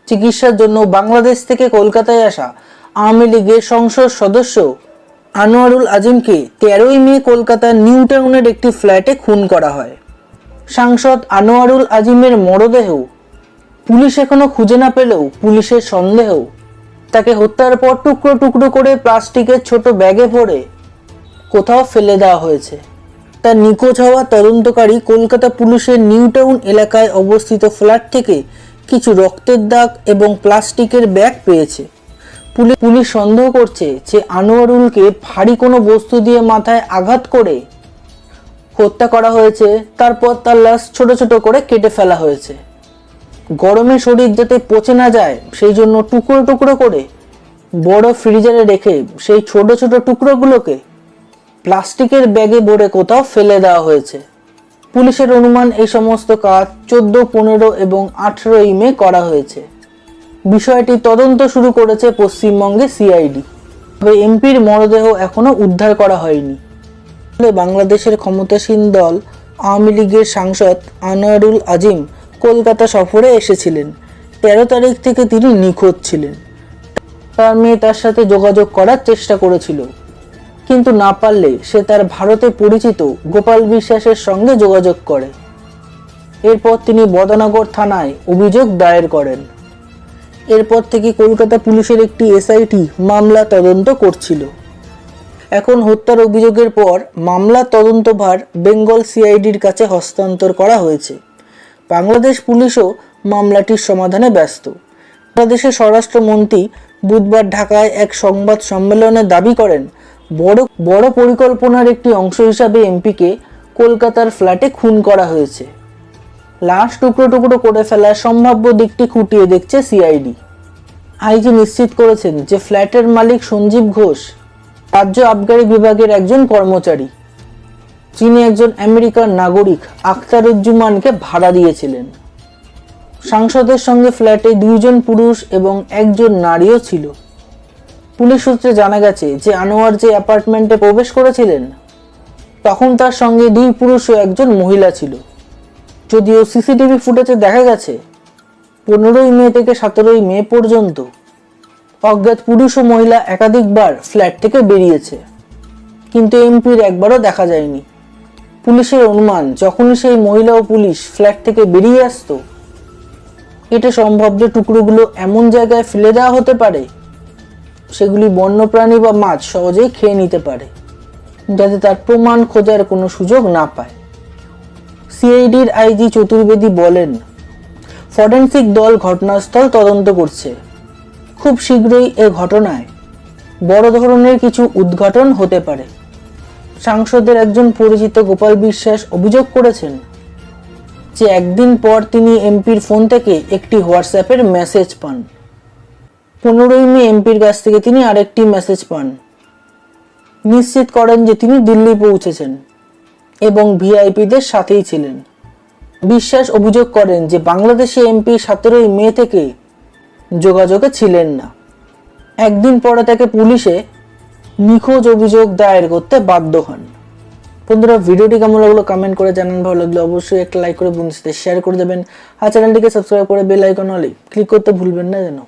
চিকিৎসার জন্য বাংলাদেশ থেকে কলকাতায় আসা আওয়ামী লীগের সংসদ সদস্য আনোয়ারুল আজিমকে 13ই মে কলকাতার নিউ টাউনের একটি ফ্ল্যাটে খুন করা হয়। সাংসদ আনোয়ারুল আজিমের মরদেহ পুলিশ এখনো খুঁজে না পেলেও পুলিশের সন্দেহ তাকে হত্যার পর টুকরো টুকরো করে প্লাস্টিকের ছোট ব্যাগে ভরে কোথাও ফেলে দেওয়া হয়েছে। তার নিখোঁজ হওয়া তদন্তকারী কলকাতা পুলিশের নিউ টাউন এলাকায় অবস্থিত ফ্ল্যাট থেকে কিছু রক্তের দাগ এবং প্লাস্টিকের ব্যাগ পেয়েছে। পুলিশ সন্দেহ করছে যে আনোয়ারুলকে ভারী কোনো বস্তু দিয়ে মাথায় আঘাত করে হত্যা করা হয়েছে, তারপর তার লাশ ছোট ছোট করে কেটে ফেলা হয়েছে। গরমে শরীর যাতে পচে না যায় সেই জন্য টুকরো টুকরো করে বড় ফ্রিজারে রেখে সেই ছোট ছোট টুকরোগুলোকে প্লাস্টিকের ব্যাগে ভরে কোথাও ফেলে দেওয়া হয়েছে। পুলিশের অনুমান এই সমস্ত কাজ 14, 15 এবং 18ই মে করা হয়েছে। বিষয়টি তদন্ত শুরু করেছে পশ্চিমবঙ্গে সিআইডি। তবে এমপির মরদেহ এখনো উদ্ধার করা হয়নি। বাংলাদেশের ক্ষমতাসীন দল আওয়ামী লীগের সাংসদ আনোয়ারুল আজিম কলকাতা সফরে এসেছিলেন। 13 তারিখ থেকে তিনি নিখোঁজ ছিলেন। তার মেয়ে তার সাথে যোগাযোগ করার চেষ্টা করেছিল, কিন্তু না পারলে সে তার ভারতে পরিচিত গোপাল বিশ্বাসের সঙ্গে যোগাযোগ করে। এরপর তিনি বদনগর থানায় অভিযোগ দায়ের করেন। এরপর থেকে কলকাতা পুলিশের একটি এসআইটি মামলা তদন্ত করছিল। এখন হত্যার অভিযোগের পর মামলা তদন্তভার বেঙ্গল সিআইডির কাছে হস্তান্তর করা হয়েছে। বাংলাদেশ পুলিশও মামলাটির সমাধানে ব্যস্ত। বাংলাদেশের স্বরাষ্ট্রমন্ত্রী বুধবার ঢাকায় এক সংবাদ সম্মেলনে দাবি করেন, বড় পরিকল্পনার একটি অংশ হিসাবে এমপিকে কলকাতার ফ্ল্যাটে খুন করা হয়েছে। লাশ টুকরো টুকরো করে ফেলার সম্ভাব্য দিকটি খুঁটিয়ে দেখছে সিআইডি। আইজি নিশ্চিত করেছেন যে ফ্ল্যাটের মালিক সঞ্জীব ঘোষ রাজ্য আবগারি বিভাগের একজন কর্মচারী, যিনি একজন আমেরিকান নাগরিক আখতারুজ্জামানকে ভাড়া দিয়েছিলেন। সাংসদের সঙ্গে ফ্ল্যাটে 2 জন পুরুষ এবং 1 জন নারীও ছিল। পুলিশ সূত্রে জানা গেছে যে আনোয়ার যে অ্যাপার্টমেন্টে প্রবেশ করেছিলেন তখন তার সঙ্গে 2 পুরুষ ও 1 জন মহিলা ছিল। যদিও সিসিটিভি ফুটেজে দেখা গেছে 15ই মে থেকে 17ই মে পর্যন্ত অজ্ঞাত পুরুষ ও মহিলা একাধিকবার ফ্ল্যাট থেকে বেরিয়েছে, কিন্তু এমপির একবারও দেখা যায়নি। পুলিশের অনুমান, যখনই সেই মহিলা ও পুলিশ ফ্ল্যাট থেকে বেরিয়ে আসতো, এটা সম্ভব যে টুকরোগুলো এমন জায়গায় ফেলে দেওয়া হতে পারে সেগুলি বন্যপ্রাণী বা মাছ সহজেই খেয়ে নিতে পারে, যাতে তার প্রমাণ খোঁজার কোনো সুযোগ না পায়। সিআইডির আইজি চতুর্বেদী বলেন, ফরেনসিক দল ঘটনাস্থল তদন্ত করছে। খুব শীঘ্রই এ ঘটনায় বড় ধরনের কিছু উদ্ঘাটন হতে পারে। সাংসদের একজন পরিচিত গোপাল বিশ্বাস অভিযোগ করেছেন যে একদিন পর তিনি এমপির ফোন থেকে একটি হোয়াটসঅ্যাপের মেসেজ পান। 15ই মে এমপির কাছ থেকে তিনি আরেকটি মেসেজ পান। নিশ্চিত করেন যে তিনি দিল্লি পৌঁছেছেন এবং ভিআইপিদের সাথেই ছিলেন। বিশ্বাস অভিযোগ করেন যে বাংলাদেশে এমপি 17ই মে থেকে যোগাযোগে ছিলেন না। একদিন পরে তাকে পুলিশে নিখোঁজ অভিযোগ দায়ের করতে বাধ্য হন। বন্ধুরা, ভিডিওটি কেমন লাগলো কমেন্ট করে জানান। ভালো লাগলে অবশ্যই একটা লাইক করে বন্ধুদের সাথে শেয়ার করে দেবেন। আর চ্যানেলটিকে সাবস্ক্রাইব করে বেল আইকন অলে ক্লিক করতে ভুলবেন না যেন।